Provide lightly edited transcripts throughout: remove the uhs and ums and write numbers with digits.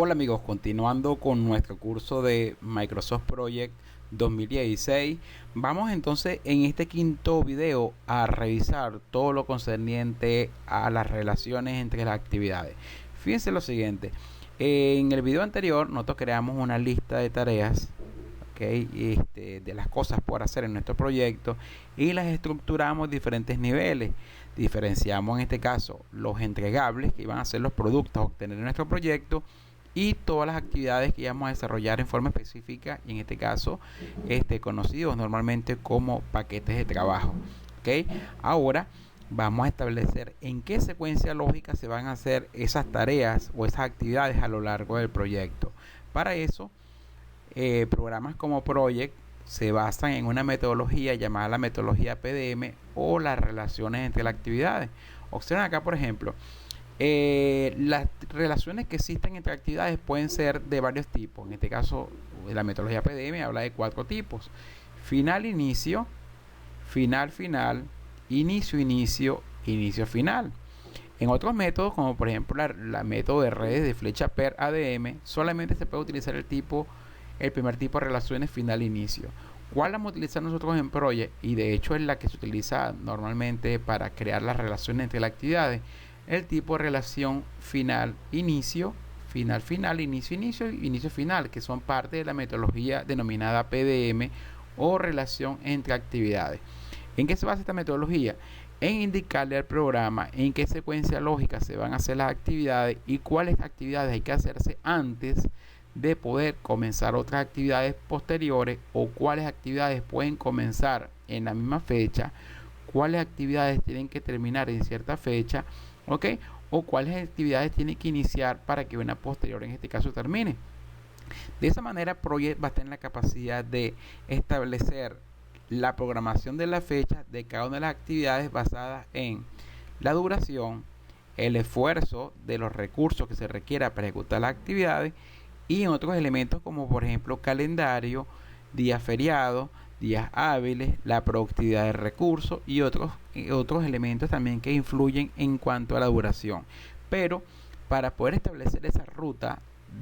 Hola amigos, continuando con nuestro curso de Microsoft Project 2016, vamos entonces en este quinto video a revisar todo lo concerniente a las relaciones entre las actividades. Fíjense lo siguiente, en el video anterior nosotros creamos una lista de tareas, de las cosas por hacer en nuestro proyecto y las estructuramos en diferentes niveles. Diferenciamos en este caso los entregables, que iban a ser los productos a obtener en nuestro proyecto, y todas las actividades que íbamos a desarrollar en forma específica, y en este caso conocidos normalmente como paquetes de trabajo. Ahora vamos a establecer en qué secuencia lógica se van a hacer esas tareas o esas actividades a lo largo del proyecto. Para eso, programas como Project se basan en una metodología llamada la metodología PDM o las relaciones entre las actividades. Observen acá, por ejemplo, las relaciones que existen entre actividades pueden ser de varios tipos. En este caso, la metodología PDM habla de 4 tipos: final, inicio, final, final, inicio, inicio, inicio, final. En otros métodos, como por ejemplo la método de redes de flecha per ADM, solamente se puede utilizar el primer tipo de relaciones final-inicio. ¿Cuál vamos a utilizar nosotros en Project? Y de hecho es la que se utiliza normalmente para crear las relaciones entre las actividades. El tipo de relación final-inicio, final-final, inicio-inicio y inicio-final, que son parte de la metodología denominada PDM o relación entre actividades. ¿En qué se basa esta metodología? En indicarle al programa en qué secuencia lógica se van a hacer las actividades y cuáles actividades hay que hacerse antes de poder comenzar otras actividades posteriores, o cuáles actividades pueden comenzar en la misma fecha, cuáles actividades tienen que terminar en cierta fecha, o cuáles actividades tienen que iniciar para que una posterior en este caso termine. De esa manera Project va a tener la capacidad de establecer la programación de la fecha de cada una de las actividades basadas en la duración, el esfuerzo de los recursos que se requiera para ejecutar las actividades, y en otros elementos como por ejemplo calendario, días feriados, días hábiles, la productividad de recursos y otros elementos también que influyen en cuanto a la duración. Pero para poder establecer esa ruta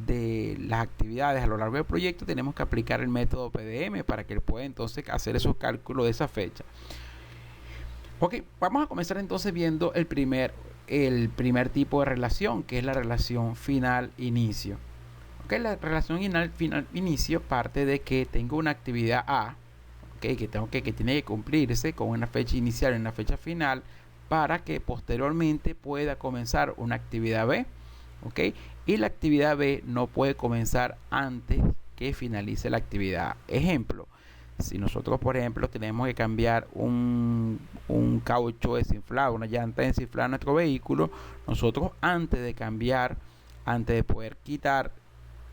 de las actividades a lo largo del proyecto, tenemos que aplicar el método PDM para que él pueda entonces hacer esos cálculos de esa fecha. Vamos a comenzar entonces viendo el primer tipo de relación, que es la relación final-inicio. La relación final-inicio parte de que tengo una actividad A, que tiene que cumplirse con una fecha inicial y una fecha final para que posteriormente pueda comenzar una actividad B. Y la actividad B no puede comenzar antes que finalice la actividad A. Ejemplo, si nosotros por ejemplo tenemos que cambiar un caucho desinflado, una llanta desinflada a nuestro vehículo, nosotros antes de poder quitar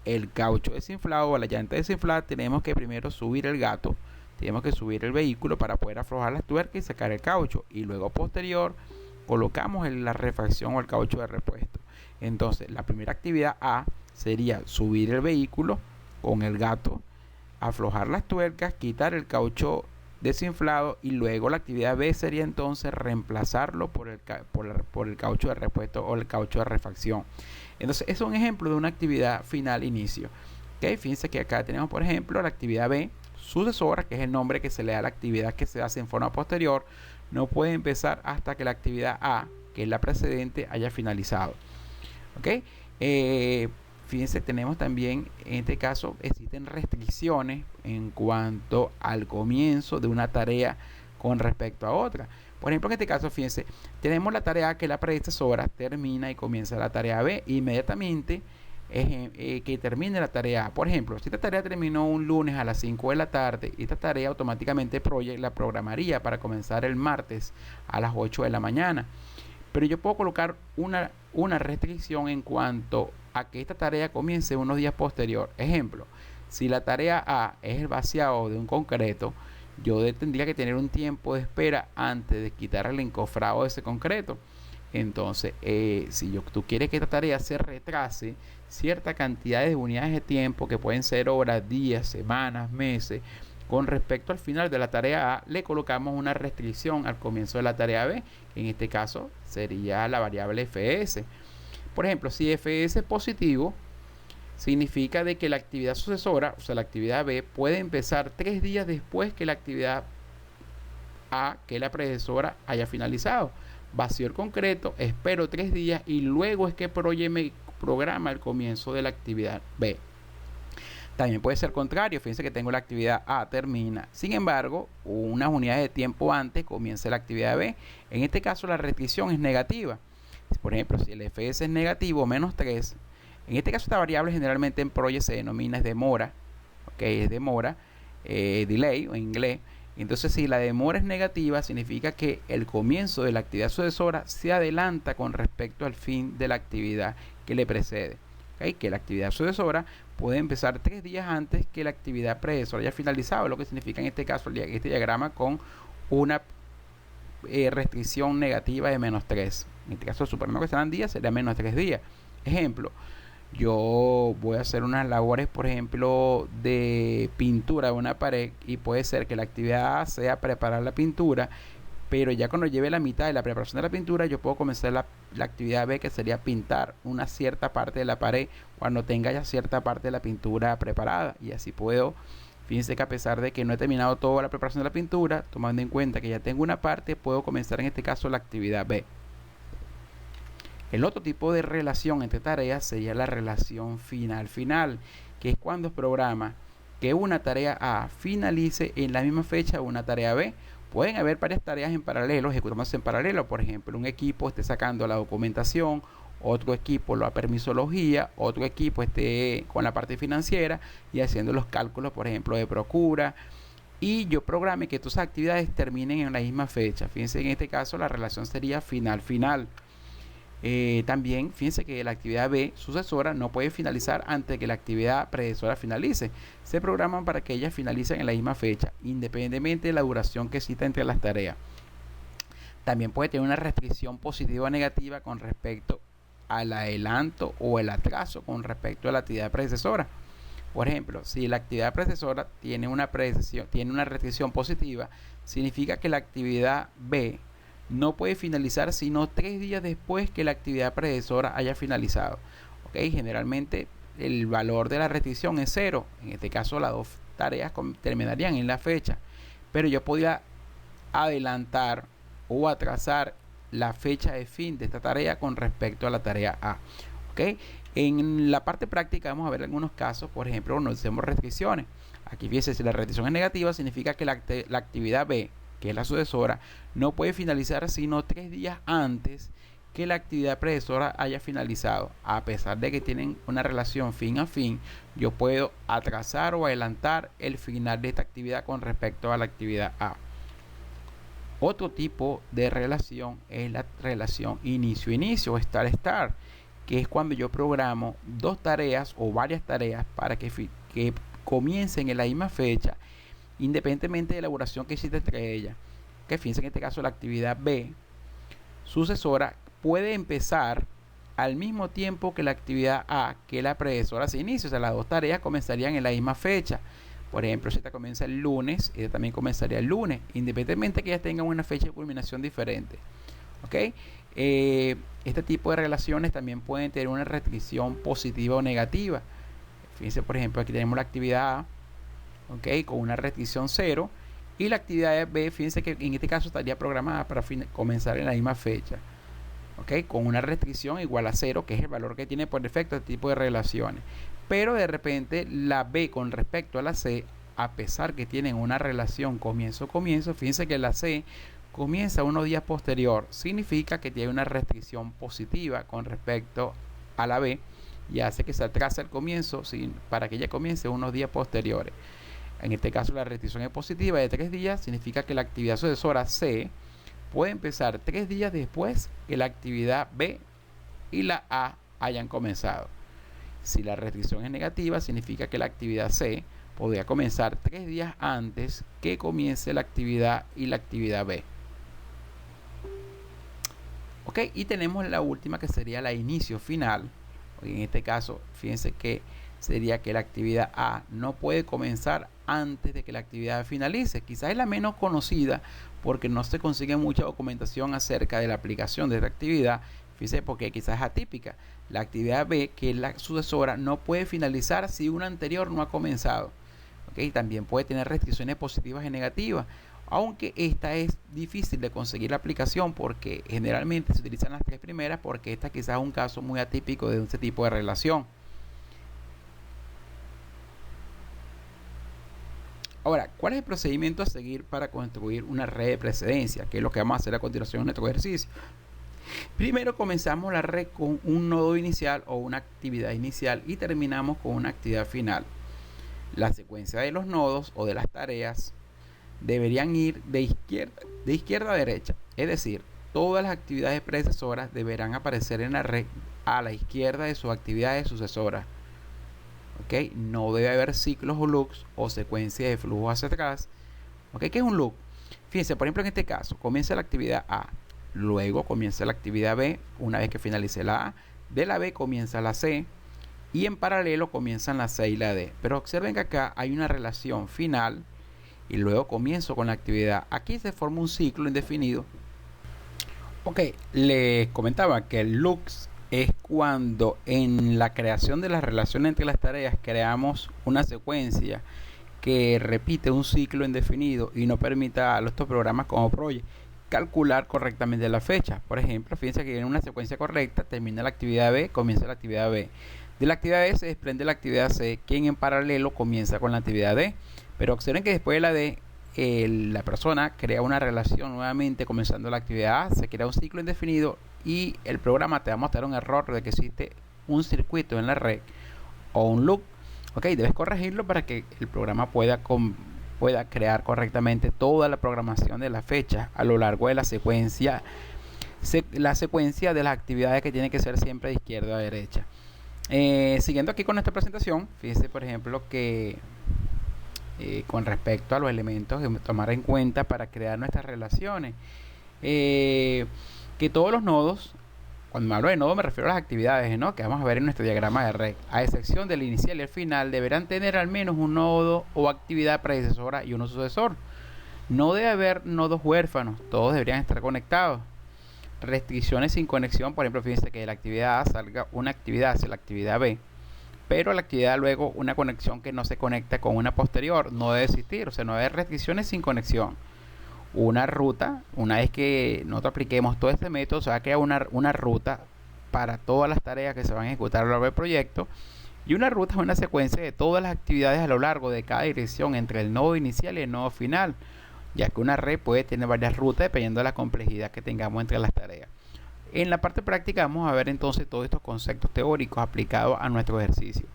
el caucho desinflado o la llanta desinflada, tenemos que primero subir el gato, tenemos que subir el vehículo para poder aflojar las tuercas y sacar el caucho, y luego posterior colocamos la refacción o el caucho de repuesto. Entonces la primera actividad A sería subir el vehículo con el gato, aflojar las tuercas, quitar el caucho desinflado, y luego la actividad B sería entonces reemplazarlo por el caucho de repuesto o el caucho de refacción. Entonces es un ejemplo de una actividad final-inicio. Fíjense que acá tenemos por ejemplo la actividad B sucesora, que es el nombre que se le da a la actividad que se hace en forma posterior. No puede empezar hasta que la actividad A, que es la precedente, haya finalizado. Fíjense, tenemos también, en este caso, existen restricciones en cuanto al comienzo de una tarea con respecto a otra. Por ejemplo, en este caso, fíjense, tenemos la tarea A, que es la predecesora, termina y comienza la tarea B. Inmediatamente que termine la tarea A. Por ejemplo, si esta tarea terminó un lunes a las 5 de la tarde, esta tarea automáticamente Project la programaría para comenzar el martes a las 8 de la mañana. Pero yo puedo colocar una restricción en cuanto a que esta tarea comience unos días posterior. Ejemplo, si la tarea A es el vaciado de un concreto, yo tendría que tener un tiempo de espera antes de quitar el encofrado de ese concreto. Entonces, si tú quieres que esta tarea se retrase cierta cantidad de unidades de tiempo, que pueden ser horas, días, semanas, meses, con respecto al final de la tarea A, le colocamos una restricción al comienzo de la tarea B, que en este caso sería la variable fs. Por ejemplo, si fs es positivo, significa de que la actividad sucesora, o sea, la actividad B, puede empezar 3 días después que la actividad A, que la predecesora, haya finalizado. Vacío el concreto, espero 3 días y luego es que me programa el comienzo de la actividad B. También puede ser contrario, fíjense que tengo la actividad A, termina. Sin embargo, unas unidades de tiempo antes comienza la actividad B. En este caso la restricción es negativa. Por ejemplo, si el fs es negativo, -3, en este caso esta variable generalmente en Project se denomina demora, es demora, delay en inglés. Entonces, si la demora es negativa, significa que el comienzo de la actividad sucesora se adelanta con respecto al fin de la actividad que le precede. Que la actividad sucesora puede empezar 3 días antes que la actividad predecesora haya finalizado, lo que significa en este caso este diagrama con una restricción negativa de -3. En este caso, suponiendo que serán días, sería -3 días. Ejemplo, yo voy a hacer unas labores, por ejemplo, de pintura de una pared, y puede ser que la actividad A sea preparar la pintura, pero ya cuando lleve la mitad de la preparación de la pintura, yo puedo comenzar la actividad B, que sería pintar una cierta parte de la pared cuando tenga ya cierta parte de la pintura preparada. Y así puedo, fíjense que a pesar de que no he terminado toda la preparación de la pintura, tomando en cuenta que ya tengo una parte, puedo comenzar en este caso la actividad B. El otro tipo de relación entre tareas sería la relación final-final, que es cuando programa que una tarea A finalice en la misma fecha de una tarea B. Pueden haber varias tareas en paralelo, ejecutándose en paralelo. Por ejemplo, un equipo esté sacando la documentación, otro equipo la permisología, otro equipo esté con la parte financiera y haciendo los cálculos, por ejemplo, de procura. Y yo programe que todas esas actividades terminen en la misma fecha. Fíjense, en este caso la relación sería final-final. También fíjense que la actividad B sucesora no puede finalizar antes que la actividad predecesora finalice. Se programan para que ellas finalicen en la misma fecha, independientemente de la duración que exista entre las tareas. También puede tener una restricción positiva o negativa con respecto al adelanto o el atraso con respecto a la actividad predecesora. Por ejemplo, si la actividad predecesora tiene una restricción positiva, significa que la actividad B no puede finalizar sino 3 días después que la actividad predecesora haya finalizado. Generalmente el valor de la restricción es 0. En este caso las dos tareas terminarían en la fecha, pero yo podría adelantar o atrasar la fecha de fin de esta tarea con respecto a la tarea A. En la parte práctica vamos a ver algunos casos. Por ejemplo, cuando hacemos restricciones, aquí fíjense, si la restricción es negativa, significa que la actividad B, que es la sucesora, no puede finalizar sino 3 días antes que la actividad predecesora haya finalizado. A pesar de que tienen una relación fin a fin, yo puedo atrasar o adelantar el final de esta actividad con respecto a la actividad A. Otro tipo de relación es la relación inicio-inicio o start-start, que es cuando yo programo dos tareas o varias tareas para que comiencen en la misma fecha, independientemente de la elaboración que existe entre ellas. Que fíjense, en este caso la actividad B sucesora puede empezar al mismo tiempo que la actividad A, que la predecesora se inicia. O sea, las dos tareas comenzarían en la misma fecha. Por ejemplo, si esta comienza el lunes, esta también comenzaría el lunes, independientemente que ellas tengan una fecha de culminación diferente. Este tipo de relaciones también pueden tener una restricción positiva o negativa. Fíjense, por ejemplo, aquí tenemos la actividad A, con una restricción 0, y la actividad B, fíjense que en este caso estaría programada para comenzar en la misma fecha, con una restricción igual a 0, que es el valor que tiene por defecto este tipo de relaciones. Pero de repente la B con respecto a la C, a pesar que tienen una relación comienzo-comienzo, fíjense que la C comienza unos días posterior, significa que tiene una restricción positiva con respecto a la B y hace que se atrase el comienzo para que ella comience unos días posteriores. En este caso la restricción es positiva de 3 días, significa que la actividad sucesora C puede empezar 3 días después que la actividad B y la A hayan comenzado. Si la restricción es negativa, significa que la actividad C podría comenzar 3 días antes que comience la actividad y la actividad B. Y tenemos la última, que sería la inicio final. En este caso, fíjense que sería que la actividad A no puede comenzar antes de que la actividad finalice. Quizás es la menos conocida porque no se consigue mucha documentación acerca de la aplicación de esta actividad, Fíjense, porque quizás es atípica. La actividad B, que es la sucesora, no puede finalizar si una anterior no ha comenzado. ¿Okay? También puede tener restricciones positivas y negativas, aunque esta es difícil de conseguir la aplicación porque generalmente se utilizan las tres primeras, porque esta quizás es un caso muy atípico de este tipo de relación. Ahora, ¿cuál es el procedimiento a seguir para construir una red de precedencia? Que es lo que vamos a hacer a continuación en nuestro ejercicio. Primero comenzamos la red con un nodo inicial o una actividad inicial y terminamos con una actividad final. La secuencia de los nodos o de las tareas deberían ir de izquierda a derecha, es decir, todas las actividades predecesoras deberán aparecer en la red a la izquierda de sus actividades sucesoras. ¿Okay? No debe haber ciclos o loops o secuencias de flujo hacia atrás. ¿Okay? ¿Qué es un loop? Fíjense, por ejemplo, en este caso, comienza la actividad A, luego comienza la actividad B, una vez que finalice la A, de la B comienza la C, y en paralelo comienzan la C y la D. Pero observen que acá hay una relación final y luego comienzo con la actividad. Aquí se forma un ciclo indefinido. Ok, les comentaba que el loops es cuando en la creación de la relación entre las tareas creamos una secuencia que repite un ciclo indefinido y no permita a estos programas como Project calcular correctamente la fecha. Por ejemplo, fíjense que en una secuencia correcta termina la actividad B, comienza la actividad B. De la actividad B se desprende la actividad C, quien en paralelo comienza con la actividad D. Pero observen que después de la D, la persona crea una relación nuevamente comenzando la actividad A, se crea un ciclo indefinido y el programa te va a mostrar un error de que existe un circuito en la red o un loop. Ok, debes corregirlo para que el programa pueda crear correctamente toda la programación de la fecha a lo largo de la secuencia de las actividades, que tiene que ser siempre de izquierda a derecha. Siguiendo aquí con nuestra presentación, fíjense por ejemplo que con respecto a los elementos que tomar en cuenta para crear nuestras relaciones, que todos los nodos, cuando me hablo de nodos me refiero a las actividades, ¿no?, que vamos a ver en nuestro diagrama de red, a excepción del inicial y el final, deberán tener al menos un nodo o actividad predecesora y uno sucesor. No debe haber nodos huérfanos, todos deberían estar conectados. Restricciones sin conexión, por ejemplo, fíjense que de la actividad A salga una actividad hacia la actividad B, pero la actividad luego una conexión que no se conecta con una posterior, no debe existir. O sea, no debe haber restricciones sin conexión. Una ruta, una vez que nosotros apliquemos todo este método, se va a crear una ruta para todas las tareas que se van a ejecutar a lo largo del proyecto. Y una ruta es una secuencia de todas las actividades a lo largo de cada dirección entre el nodo inicial y el nodo final, ya que una red puede tener varias rutas dependiendo de la complejidad que tengamos entre las tareas. En la parte práctica vamos a ver entonces todos estos conceptos teóricos aplicados a nuestro ejercicio.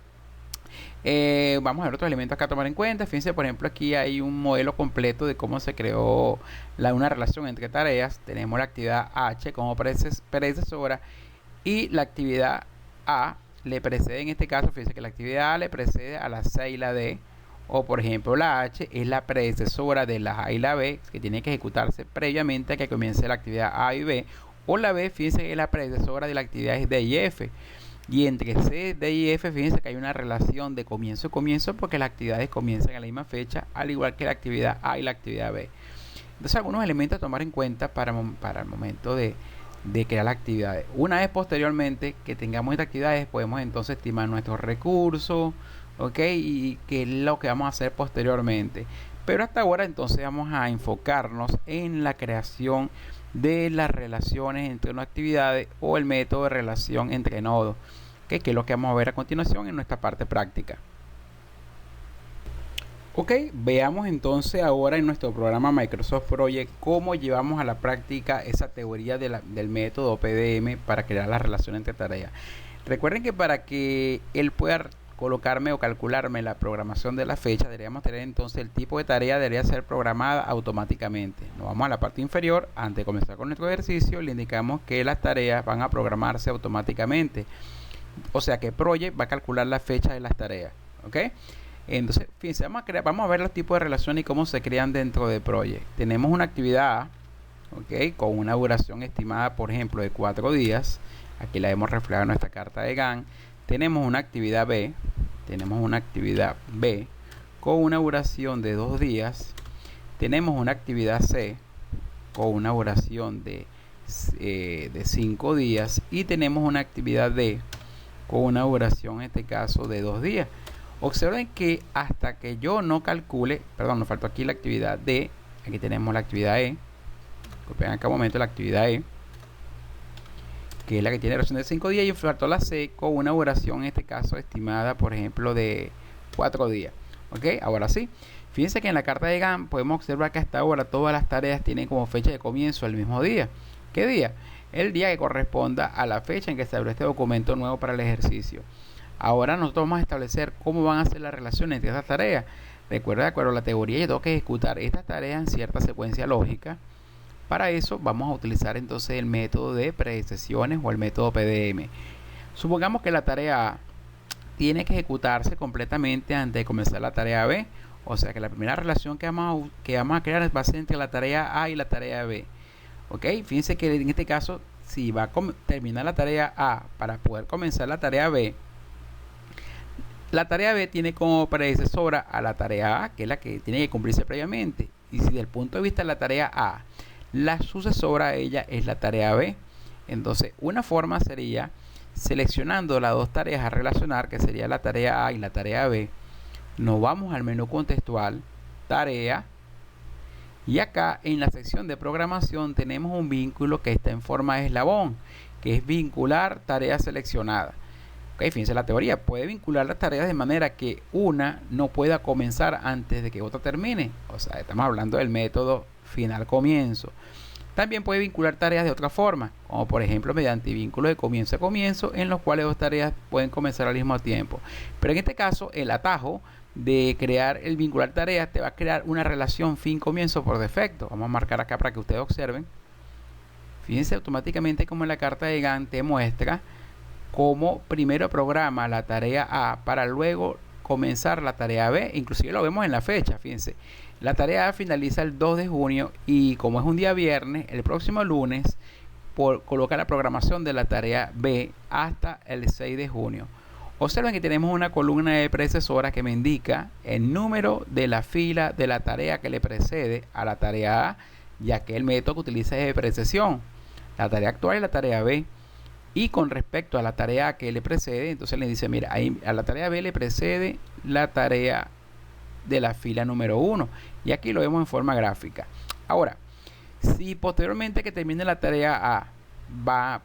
Vamos a ver otros elementos acá a tomar en cuenta. Fíjense, por ejemplo, aquí hay un modelo completo de cómo se creó una relación entre tareas. Tenemos la actividad H como predecesora y la actividad A le precede, en este caso, fíjense que la actividad A le precede a la C y la D. O por ejemplo, la H es la predecesora de la A y la B, que tiene que ejecutarse previamente a que comience la actividad A y B. O la B, fíjense que es la predecesora de la actividad D y F. Y entre C, D y F, fíjense que hay una relación de comienzo porque las actividades comienzan a la misma fecha, al igual que la actividad A y la actividad B. Entonces, algunos elementos a tomar en cuenta para el momento de crear las actividades. Una vez posteriormente que tengamos estas actividades, podemos entonces estimar nuestros recursos, ¿ok? Y qué es lo que vamos a hacer posteriormente. Pero hasta ahora entonces vamos a enfocarnos en la creación de las relaciones entre unas actividades o el método de relación entre nodos, que es lo que vamos a ver a continuación en nuestra parte práctica. Ok, veamos entonces ahora en nuestro programa Microsoft Project cómo llevamos a la práctica esa teoría del método PDM para crear la relación entre tareas. Recuerden que para que él pueda colocarme o calcularme la programación de la fecha, deberíamos tener entonces el tipo de tarea debería ser programada automáticamente. Nos vamos a la parte inferior. Antes de comenzar con nuestro ejercicio, le indicamos que las tareas van a programarse automáticamente. O sea que Project va a calcular la fecha de las tareas. ¿Ok? Entonces, fíjense, vamos a ver los tipos de relaciones y cómo se crean dentro de Project. Tenemos una actividad A, ¿ok?, con una duración estimada, por ejemplo, de 4 días. Aquí la hemos reflejado en nuestra carta de Gantt. Tenemos una actividad B con una duración de 2 días. Tenemos una actividad C con una duración de de 5 días y tenemos una actividad D con una duración en este caso de 2 días. Observen que hasta que yo no calcule, perdón, nos faltó aquí la actividad D, aquí tenemos la actividad E, copian acá un momento la actividad E, que es la que tiene duración de 5 días, y faltó la C con una duración en este caso estimada, por ejemplo, de 4 días. Ok, ahora sí, fíjense que en la carta de Gantt podemos observar que hasta ahora todas las tareas tienen como fecha de comienzo el mismo día. ¿Qué día? El día que corresponda a la fecha en que se abrió este documento nuevo para el ejercicio. Ahora nosotros vamos a establecer cómo van a ser las relaciones entre estas tareas. Recuerda, de acuerdo a la teoría, yo tengo que ejecutar estas tareas en cierta secuencia lógica. Para eso vamos a utilizar entonces el método de predecesiones o el método PDM. Supongamos que la tarea A tiene que ejecutarse completamente antes de comenzar la tarea B. O sea que la primera relación que vamos a crear va a ser entre la tarea A y la tarea B. Ok, fíjense que en este caso, si va a terminar la tarea A para poder comenzar la tarea B, la tarea B tiene como predecesora a la tarea A, que es la que tiene que cumplirse previamente. Y si desde el punto de vista de la tarea A, la sucesora a ella es la tarea B, entonces una forma sería seleccionando las dos tareas a relacionar, que sería la tarea A y la tarea B. Nos vamos al menú contextual, tarea, y acá en la sección de programación tenemos un vínculo que está en forma de eslabón, que es vincular tarea seleccionada. Ok, fíjense la teoría, puede vincular las tareas de manera que una no pueda comenzar antes de que otra termine. O sea, estamos hablando del método final comienzo. También puede vincular tareas de otra forma, como por ejemplo mediante vínculos de comienzo a comienzo, en los cuales dos tareas pueden comenzar al mismo tiempo. Pero en este caso, el atajo de crear el vincular tareas te va a crear una relación fin comienzo por defecto. Vamos a marcar acá para que ustedes observen. Fíjense automáticamente como en la carta de Gantt te muestra cómo primero programa la tarea A para luego comenzar la tarea B. Inclusive lo vemos en la fecha, fíjense. La tarea A finaliza el 2 de junio y como es un día viernes, el próximo lunes coloca la programación de la tarea B hasta el 6 de junio. Observen que tenemos una columna de predecesora que me indica el número de la fila de la tarea que le precede a la tarea A, ya que el método que utiliza es de precesión, la tarea actual y la tarea B. Y con respecto a la tarea A que le precede, entonces le dice, mira, ahí a la tarea B le precede la tarea de la fila número 1. Y aquí lo vemos en forma gráfica. Ahora, si posteriormente que termine la tarea A,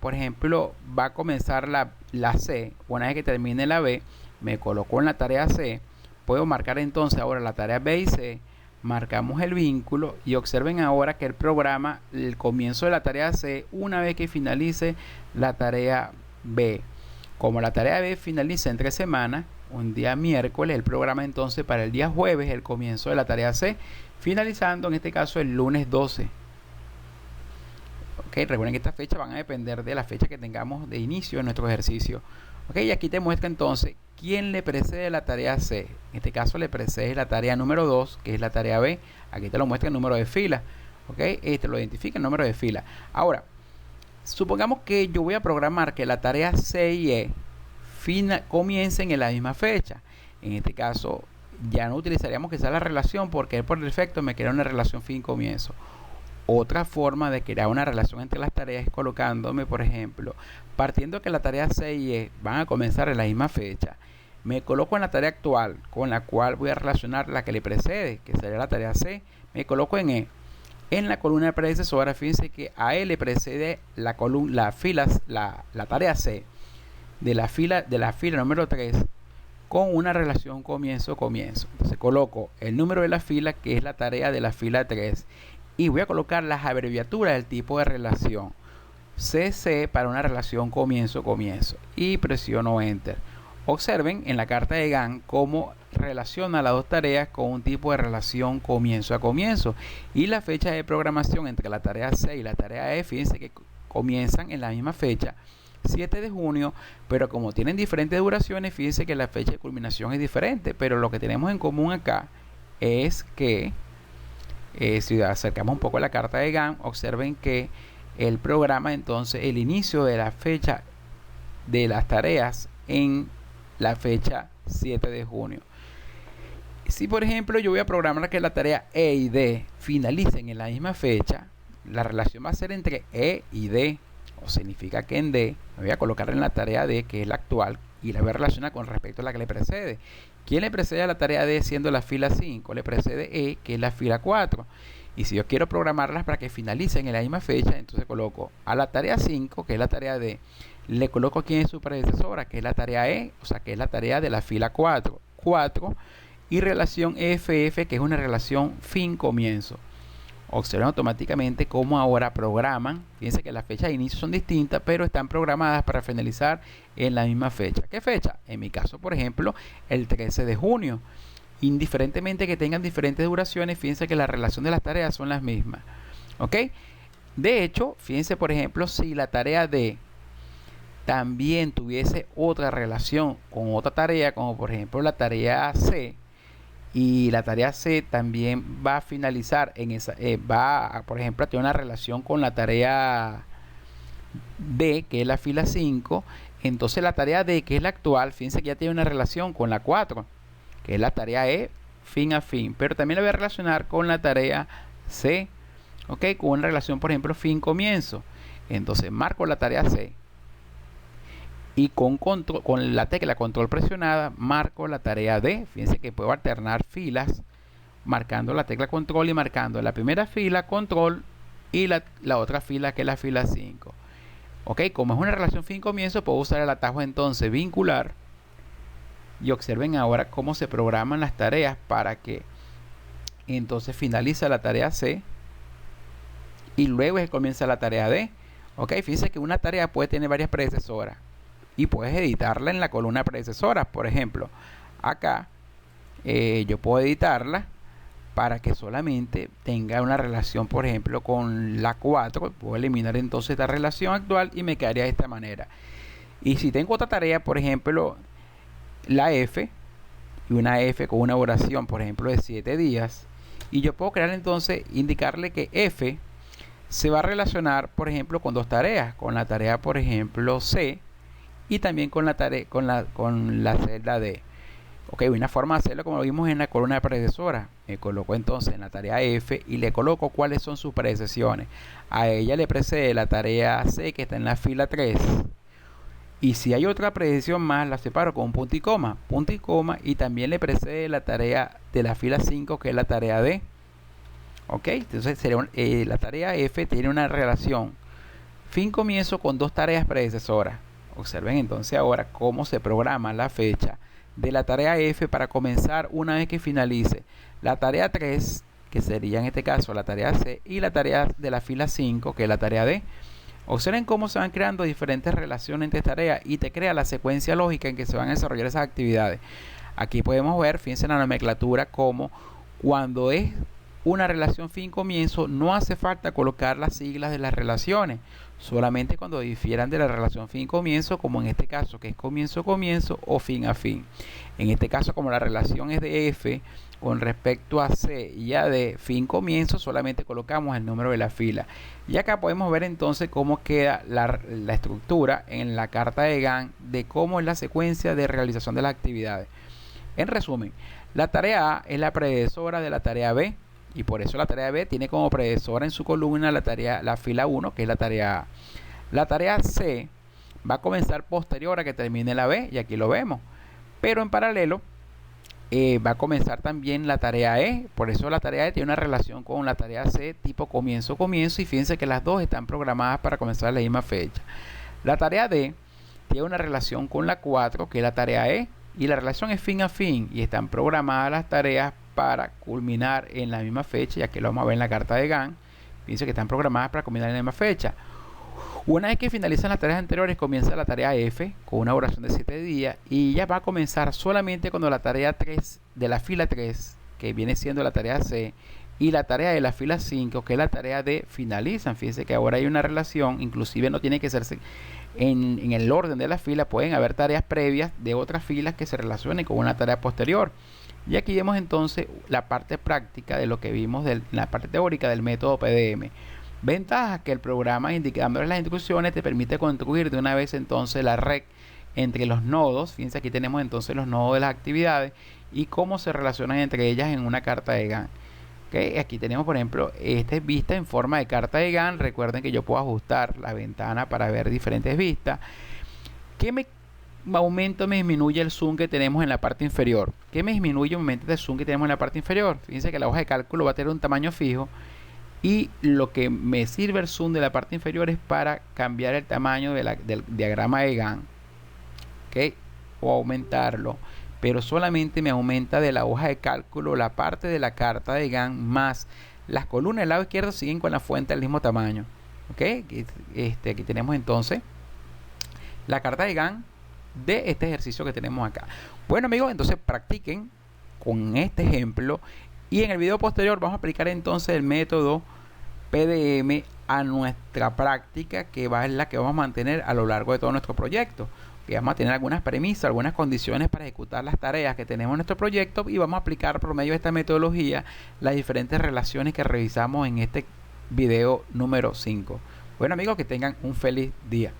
por ejemplo, va a comenzar la C, una vez que termine la B, me coloco en la tarea C, puedo marcar entonces ahora la tarea B y C, marcamos el vínculo y observen ahora que el programa el comienzo de la tarea C una vez que finalice la tarea B. Como la tarea B finaliza en 3 semanas, un día miércoles, el programa entonces para el día jueves el comienzo de la tarea C, finalizando en este caso el lunes 12. Ok, recuerden que estas fechas van a depender de la fecha que tengamos de inicio de nuestro ejercicio. Ok, y aquí te muestra entonces quién le precede la tarea C. En este caso le precede la tarea número 2, que es la tarea B. Aquí te lo muestra el número de fila. Ok, este lo identifica el número de fila. Ahora, supongamos que yo voy a programar que la tarea C y E comiencen en la misma fecha. En este caso, ya no utilizaríamos que sea la relación porque por defecto me crea una relación fin-comienzo. Otra forma de crear una relación entre las tareas es colocándome, por ejemplo, partiendo que la tarea C y E van a comenzar en la misma fecha, me coloco en la tarea actual con la cual voy a relacionar la que le precede, que sería la tarea C, me coloco en E. En la columna predecesora, fíjense que a E le precede la tarea C de la fila número 3 con una relación comienzo-comienzo. Entonces coloco el número de la fila, que es la tarea de la fila 3, y voy a colocar las abreviaturas del tipo de relación. CC para una relación comienzo-comienzo y presiono Enter. Observen en la carta de Gantt cómo relaciona las dos tareas con un tipo de relación comienzo a comienzo, y la fecha de programación entre la tarea C y la tarea E, fíjense que comienzan en la misma fecha, 7 de junio, pero como tienen diferentes duraciones, fíjense que la fecha de culminación es diferente, pero lo que tenemos en común acá es que si acercamos un poco a la carta de Gantt, observen que el programa entonces el inicio de la fecha de las tareas en la fecha 7 de junio. Si por ejemplo yo voy a programar que la tarea E y D finalicen en la misma fecha, la relación va a ser entre E y D, o significa que en D me voy a colocar en la tarea D, que es la actual, y la voy a relacionar con respecto a la que le precede. ¿Quién le precede a la tarea D siendo la fila 5? Le precede E, que es la fila 4. Y si yo quiero programarlas para que finalicen en la misma fecha, entonces coloco a la tarea 5, que es la tarea D, le coloco quién es su predecesora, que es la tarea E, o sea, que es la tarea de la fila 4. 4 y relación EFF, que es una relación fin-comienzo. Observen automáticamente cómo ahora programan. Fíjense que las fechas de inicio son distintas, pero están programadas para finalizar en la misma fecha. ¿Qué fecha? En mi caso, por ejemplo, el 13 de junio. Indiferentemente que tengan diferentes duraciones, fíjense que la relación de las tareas son las mismas. ¿Ok? De hecho, fíjense, por ejemplo, si la tarea D también tuviese otra relación con otra tarea, como por ejemplo la tarea C, y la tarea C también va a finalizar en esa, por ejemplo, a tener una relación con la tarea D, que es la fila 5, entonces la tarea D, que es la actual, fíjense que ya tiene una relación con la 4, que es la tarea E, fin a fin, pero también la voy a relacionar con la tarea C, ok, con una relación, por ejemplo, fin comienzo. Entonces marco la tarea C y con la tecla control presionada marco la tarea D. Fíjense que puedo alternar filas marcando la tecla control y marcando la primera fila control y la otra fila, que es la fila 5. Ok, como es una relación fin comienzo, puedo usar el atajo entonces vincular, y observen ahora cómo se programan las tareas para que entonces finaliza la tarea C y luego comienza la tarea D. Ok, fíjense que una tarea puede tener varias predecesoras y puedes editarla en la columna predecesoras. Por ejemplo, acá yo puedo editarla para que solamente tenga una relación, por ejemplo, con la 4. Puedo eliminar entonces esta relación actual y me quedaría de esta manera. Y si tengo otra tarea, por ejemplo, la F, y una F con una duración, por ejemplo, de 7 días, y yo puedo crear entonces, indicarle que F se va a relacionar, por ejemplo, con dos tareas, con la tarea, por ejemplo, C, y también con la tarea, con la celda D. Ok, una forma de hacerlo como lo vimos en la columna predecesora. Me coloco entonces en la tarea F y le coloco cuáles son sus predecesiones. A ella le precede la tarea C, que está en la fila 3. Y si hay otra predecesión más, la separo con un punto y coma, y también le precede la tarea de la fila 5, que es la tarea D. Ok, entonces sería la tarea F tiene una relación fin comienzo con dos tareas predecesoras. Observen entonces ahora cómo se programa la fecha de la tarea F para comenzar una vez que finalice la tarea 3, que sería en este caso la tarea C, y la tarea de la fila 5, que es la tarea D. Observen cómo se van creando diferentes relaciones entre tareas y te crea la secuencia lógica en que se van a desarrollar esas actividades. Aquí podemos ver, fíjense en la nomenclatura, como cuando es una relación fin comienzo no hace falta colocar las siglas de las relaciones, solamente cuando difieran de la relación fin comienzo, como en este caso que es comienzo comienzo o fin a fin. En este caso, como la relación es de F con respecto a C y a D fin comienzo, solamente colocamos el número de la fila. Y acá podemos ver entonces cómo queda la estructura en la carta de Gantt de cómo es la secuencia de realización de las actividades. En resumen, la tarea A es la predecesora de la tarea B, y por eso la tarea B tiene como predecesora en su columna la fila 1, que es la tarea A. La tarea C va a comenzar posterior a que termine la B, y aquí lo vemos. Pero en paralelo va a comenzar también la tarea E, por eso la tarea E tiene una relación con la tarea C tipo comienzo, y fíjense que las dos están programadas para comenzar a la misma fecha. La tarea D tiene una relación con la 4, que es la tarea E, y la relación es fin a fin, y están programadas las tareas para culminar en la misma fecha, ya que lo vamos a ver en la carta de Gantt. Fíjense que están programadas para culminar en la misma fecha. Una vez que finalizan las tareas anteriores, comienza la tarea F con una duración de 7 días, y ya va a comenzar solamente cuando la tarea 3 de la fila 3, que viene siendo la tarea C, y la tarea de la fila 5, que es la tarea D, finalizan. Fíjense que ahora hay una relación, inclusive no tiene que ser en el orden de la fila, pueden haber tareas previas de otras filas que se relacionen con una tarea posterior. Y aquí vemos entonces la parte práctica de lo que vimos en la parte teórica del método PDM. Ventajas: que el programa, indicándoles las instrucciones, te permite construir de una vez entonces la red entre los nodos. Fíjense, aquí tenemos entonces los nodos de las actividades y cómo se relacionan entre ellas en una carta de Gantt. ¿Ok? Aquí tenemos, por ejemplo, esta es vista en forma de carta de Gantt. Recuerden que yo puedo ajustar la ventana para ver diferentes vistas. ¿Qué me aumenta o me disminuye el zoom que tenemos en la parte inferior? ¿Qué me disminuye o me aumenta el zoom que tenemos en la parte inferior? Fíjense que la hoja de cálculo va a tener un tamaño fijo y lo que me sirve el zoom de la parte inferior es para cambiar el tamaño del diagrama de Gantt, o aumentarlo, pero solamente me aumenta de la hoja de cálculo la parte de la carta de Gantt, más las columnas del lado izquierdo siguen con la fuente del mismo tamaño. Aquí tenemos entonces la carta de Gantt de este ejercicio que tenemos acá. Bueno, amigos, entonces practiquen con este ejemplo y en el video posterior vamos a aplicar entonces el método PDM a nuestra práctica, que es la que vamos a mantener a lo largo de todo nuestro proyecto. Que vamos a tener algunas premisas, algunas condiciones para ejecutar las tareas que tenemos en nuestro proyecto y vamos a aplicar por medio de esta metodología las diferentes relaciones que revisamos en este video número 5. Bueno, amigos, que tengan un feliz día.